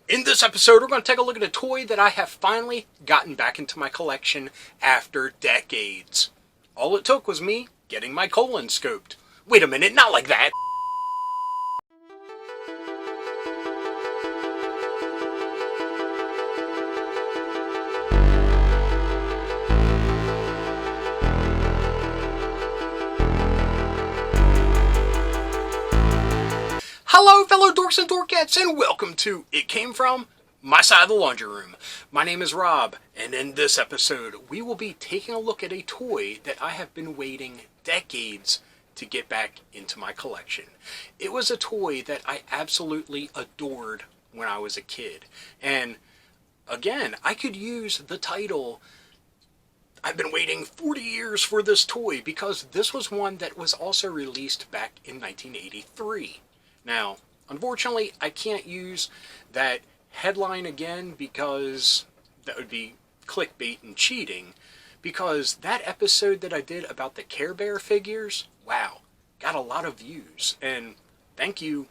In this episode, we're going to take a look at a toy that I have finally gotten back into my collection after decades. All it took was me getting my colon scoped. Wait a minute, not like that! Hello, fellow dorks and dorkettes, and welcome to It Came From My Side of the Laundry Room. My name is Rob, and in this episode, we will be taking a look at a toy that I have been waiting decades to get back into my collection. It was a toy that I absolutely adored when I was a kid. And again, I could use the title, I've been waiting 40 years for this toy, because this was one that was also released back in 1983. Now, unfortunately, I can't use that headline again because that would be clickbait and cheating, because that episode that I did about the Care Bear figures, wow, got a lot of views, and thank you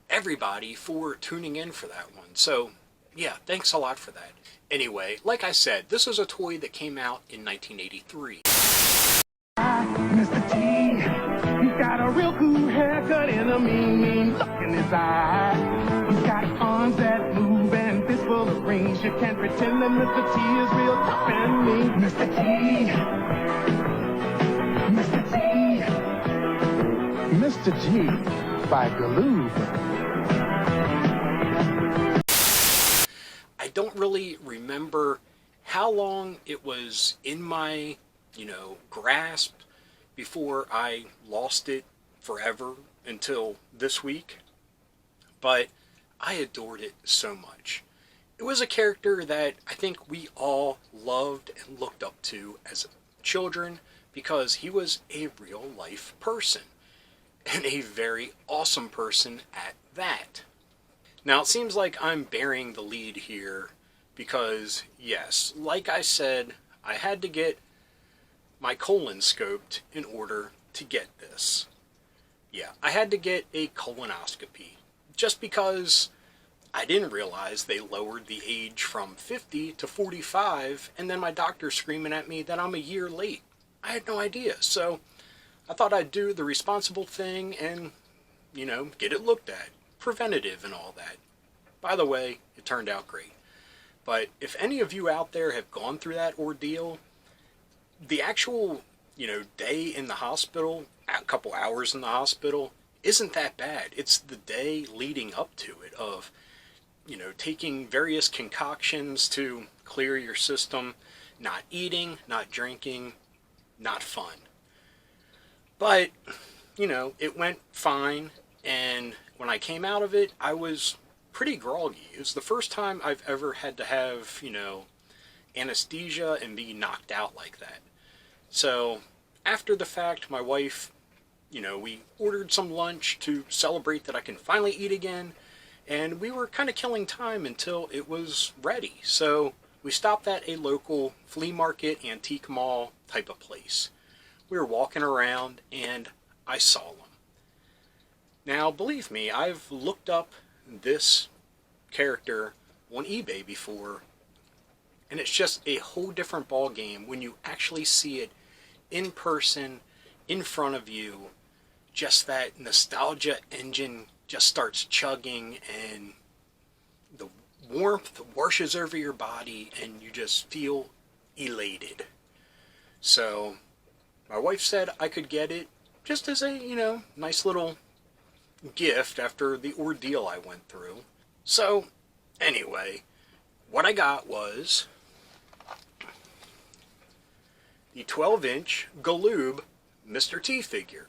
everybody for tuning in for that one. So yeah, thanks a lot for that. Anyway, like I said, this is a toy that came out in 1983. Mr. T, he's got a real cool haircut and a mean look in his eye. He's got arms that move and fists full of range. You can't pretend that Mr. T is real tough and mean. Mr. T, Mr. T by Galoob. I don't really remember how long it was in my, grasp before I lost it forever until this week, but I adored it so much. It was a character that I think we all loved and looked up to as children because he was a real life person, and a very awesome person at that. Now, it seems like I'm bearing the lead here because, yes, like I said, I had to get my colon scoped in order to get this. Yeah, I had to get a colonoscopy just because I didn't realize they lowered the age from 50 to 45, and then my doctor's screaming at me that I'm a year late. I had no idea, so I thought I'd do the responsible thing and, get it looked at. Preventative and all that. By the way, it turned out great. But if any of you out there have gone through that ordeal, the actual, day in the hospital, a couple hours in the hospital, isn't that bad. It's the day leading up to it of, taking various concoctions to clear your system, not eating, not drinking, not fun. But, it went fine, and when I came out of it, I was pretty groggy. It was the first time I've ever had to have, anesthesia and be knocked out like that. So, after the fact, my wife, we ordered some lunch to celebrate that I can finally eat again, and we were kind of killing time until it was ready. So, we stopped at a local flea market, antique mall type of place. We were walking around, and I saw them. Now, believe me, I've looked up this character on eBay before, and it's just a whole different ball game when you actually see it in person, in front of you. Just that nostalgia engine just starts chugging, and the warmth washes over your body, and you just feel elated. So, my wife said I could get it just as a, nice little gift after the ordeal I went through. So, anyway, what I got was the 12-inch Galoob Mr. T figure.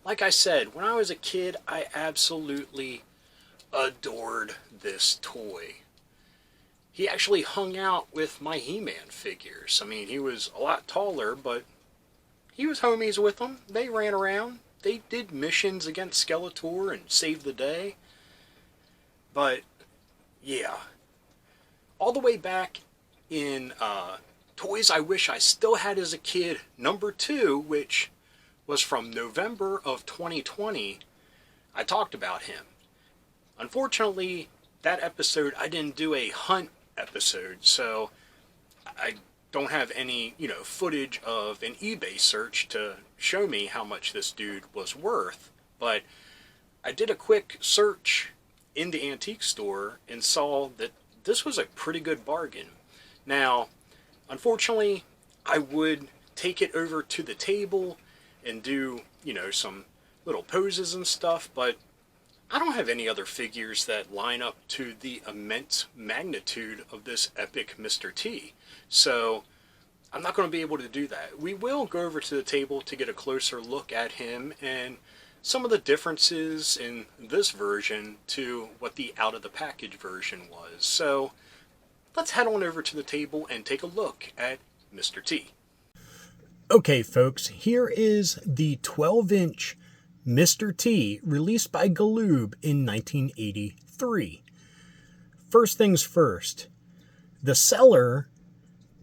Like I said, when I was a kid, I absolutely adored this toy. He actually hung out with my He-Man figures. I mean, he was a lot taller, but he was homies with them. They ran around. They did missions against Skeletor and saved the day. But, yeah. All the way back in Toys I Wish I Still Had as a Kid, number 2, which was from November of 2020, I talked about him. Unfortunately, that episode, I didn't do a hunt episode, so I don't have any, footage of an eBay search to show me how much this dude was worth. But I did a quick search in the antique store and saw that this was a pretty good bargain. Now, unfortunately, I would take it over to the table and do, some little poses and stuff, but I don't have any other figures that line up to the immense magnitude of this epic Mr. T. So I'm not going to be able to do that. We will go over to the table to get a closer look at him and some of the differences in this version to what the out of the package version was. So let's head on over to the table and take a look at Mr. T. Okay, folks, here is the 12-inch Mr. T, released by Galoob in 1983. First things first, the seller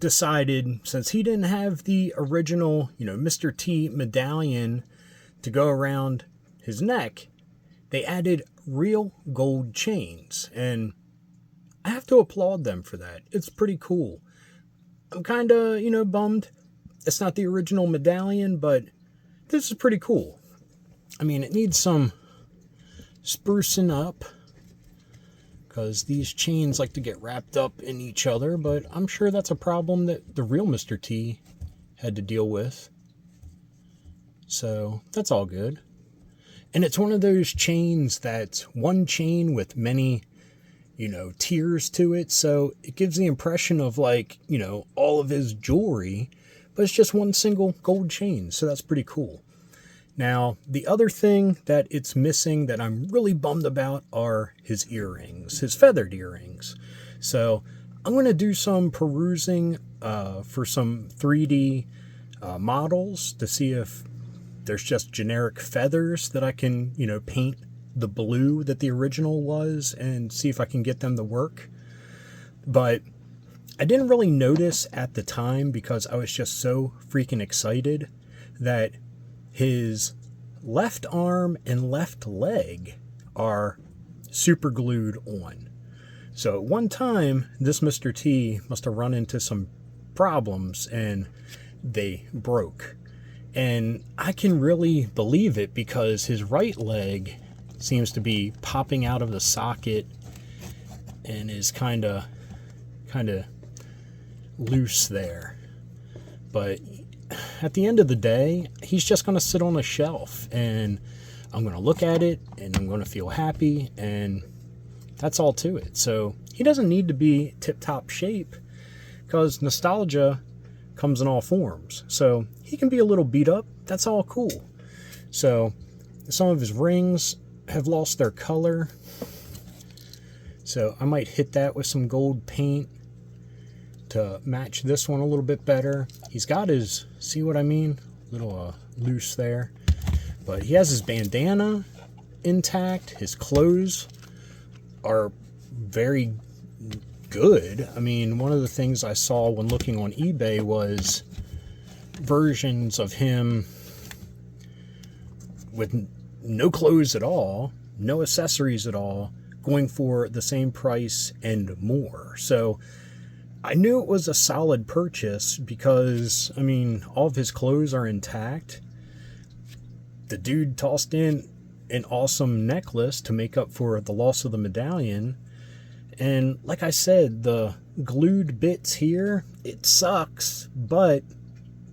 decided, since he didn't have the original, Mr. T medallion to go around his neck, they added real gold chains, and I have to applaud them for that. It's pretty cool. I'm kind of, bummed it's not the original medallion, but this is pretty cool. I mean, it needs some sprucing up because these chains like to get wrapped up in each other, but I'm sure that's a problem that the real Mr. T had to deal with. So that's all good. And it's one of those chains that's one chain with many, tiers to it. So it gives the impression of all of his jewelry, but it's just one single gold chain. So that's pretty cool. Now, the other thing that it's missing that I'm really bummed about are his earrings, his feathered earrings. So I'm going to do some perusing for some 3D models to see if there's just generic feathers that I can, paint the blue that the original was and see if I can get them to work. But I didn't really notice at the time because I was just so freaking excited that his left arm and left leg are super glued on. So at one time, this Mr. T must have run into some problems and they broke. And I can really believe it because his right leg seems to be popping out of the socket and is kind of loose there. But at the end of the day, he's just going to sit on a shelf and I'm going to look at it and I'm going to feel happy, and that's all to it. So he doesn't need to be tip-top shape because nostalgia comes in all forms. So he can be a little beat up. That's all cool. So some of his rings have lost their color. So I might hit that with some gold paint to match this one a little bit better. He's got his, see what I mean? A little loose there. But he has his bandana intact. His clothes are very good. I mean, one of the things I saw when looking on eBay was versions of him with no clothes at all, no accessories at all, going for the same price and more. So I knew it was a solid purchase because, I mean, all of his clothes are intact. The dude tossed in an awesome necklace to make up for the loss of the medallion. And like I said, the glued bits here, it sucks, but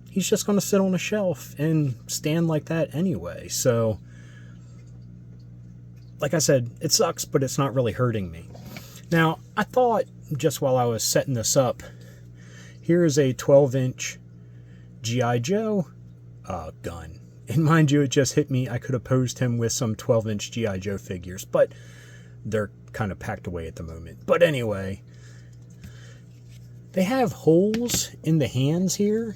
he's just going to sit on a shelf and stand like that anyway. So, like I said, it sucks, but it's not really hurting me. Now, I thought, just while I was setting this up, here's a 12-inch G.I. Joe gun. And mind you, it just hit me. I could have posed him with some 12-inch G.I. Joe figures, but they're kind of packed away at the moment. But anyway, they have holes in the hands here,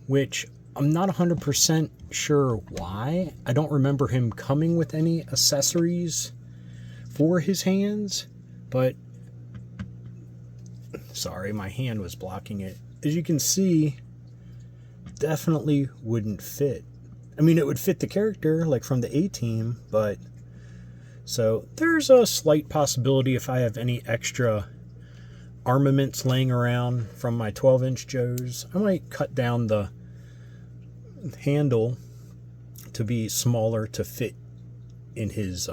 which I'm not 100% sure why. I don't remember him coming with any accessories for his hands, but sorry, my hand was blocking it. As you can see, definitely wouldn't fit. I mean, it would fit the character, like from the A-Team, but So there's a slight possibility if I have any extra armaments laying around from my 12-inch Joes, I might cut down the handle to be smaller to fit in his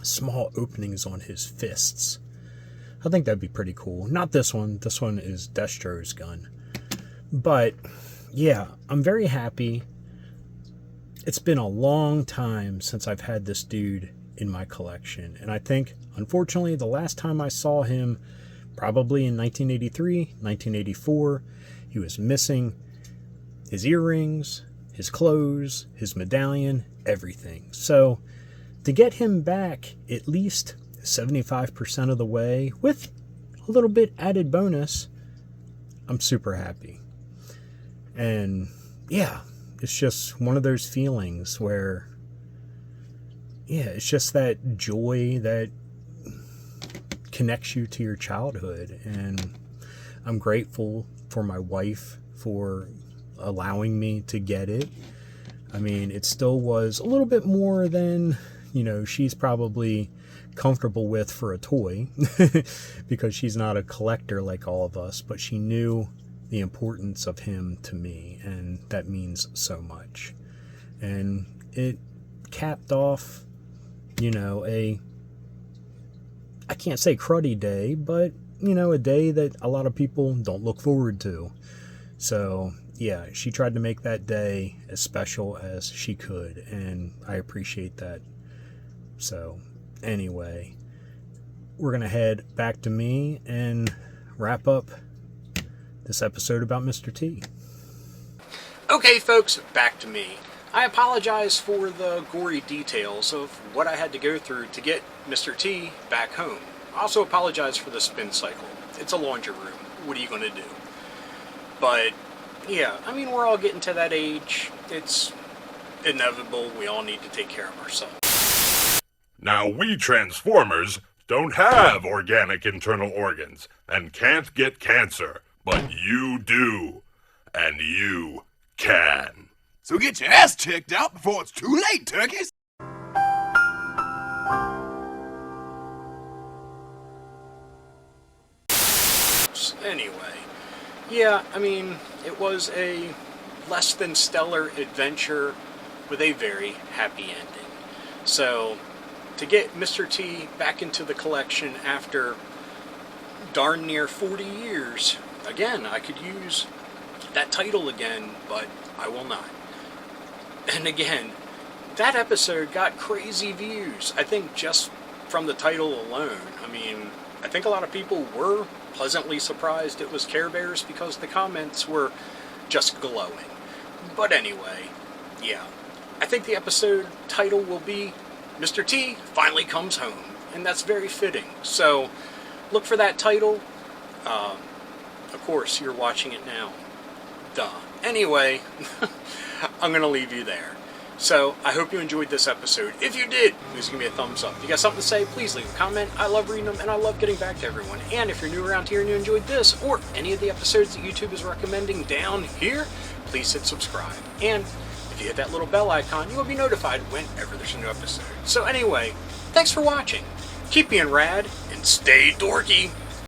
small openings on his fists. I think that'd be pretty cool. Not this one. This one is Destro's gun. But yeah, I'm very happy. It's been a long time since I've had this dude in my collection. And I think, unfortunately, the last time I saw him, probably in 1983, 1984, he was missing his earrings, his clothes, his medallion, everything. So to get him back at least 75% of the way with a little bit added bonus, I'm super happy. And yeah, it's just one of those feelings where, yeah, it's just that joy that connects you to your childhood. And I'm grateful for my wife for allowing me to get it. I mean, it still was a little bit more than, she's probably comfortable with for a toy because she's not a collector like all of us, but she knew the importance of him to me, and that means so much. And it capped off, I can't say cruddy day, but, a day that a lot of people don't look forward to. So, yeah, she tried to make that day as special as she could, and I appreciate that. So, anyway, we're going to head back to me and wrap up this episode about Mr. T. Okay, folks, back to me. I apologize for the gory details of what I had to go through to get Mr. T back home. I also apologize for the spin cycle. It's a laundry room. What are you going to do? But, yeah, I mean, we're all getting to that age. It's inevitable. We all need to take care of ourselves. Now, we Transformers don't have organic internal organs and can't get cancer, but you do. And you can. So get your ass checked out before it's too late, turkeys! Anyway, yeah, I mean, it was a less than stellar adventure with a very happy ending. So, to get Mr. T back into the collection after darn near 40 years, again, I could use that title again, but I will not. And again, that episode got crazy views, I think just from the title alone. I mean, I think a lot of people were pleasantly surprised it was Care Bears because the comments were just glowing. But anyway, yeah, I think the episode title will be Mr. T Finally Comes Home, and that's very fitting. So, look for that title. Of course, you're watching it now. Duh. Anyway, I'm going to leave you there. So, I hope you enjoyed this episode. If you did, please give me a thumbs up. If you got something to say, please leave a comment. I love reading them, and I love getting back to everyone. And if you're new around here and you enjoyed this, or any of the episodes that YouTube is recommending down here, please hit subscribe. And if you hit that little bell icon, you will be notified whenever there's a new episode. So anyway, thanks for watching. Keep being rad, and stay dorky.